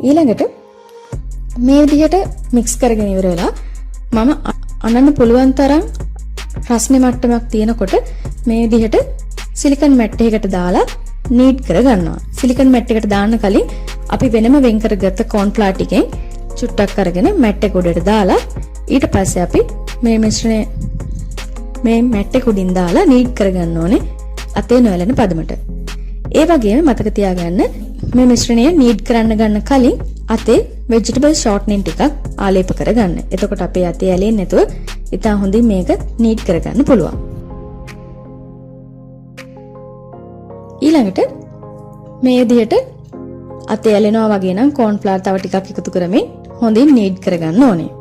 ඊළඟට මේ විදිහට මික්ස් කරගෙන ඉවර වෙලා මම අනන්න පුළුවන් තරම් රස්නේ මට්ටමක් තියෙනකොට මේ විදිහට සිලිකන් මැට් එකකට දාලා නීඩ් කර ගන්නවා. සිලිකන් මැට් එකට දාන්න කලින් අපි වෙනම වෙන් කරගත්ත කෝන් ෆ්ලවර් ටිකෙන් චුට්ටක් අරගෙන මැට් එක උඩට දාලා ඊට පස්සේ අපි මේ මිශ්‍රණය මේ මැට් එක උඩින් දාලා නීඩ් කරගන්න ඕනේ අතේ නොයලෙන පදමට. ඒ වගේම මතක තියාගන්න මේ මිශ්‍රණය නීඩ් කරන්න ගන්න කලින් අතේ vegetable shortening ටිකක් ආලේප කරගන්න. එතකොට අපේ අතේ ඇලෙන්නේ නැතුව ඉතා හොඳින් මේක නීඩ් කරගන්න පුළුවන්. ඊළඟට මේ විදිහට අතේ ඇලෙනවා වගේ නම් කෝන් ෆ්ලවර් තව ටිකක් එකතු කරමින් හොඳින් නීඩ් කරගන්න ඕනේ.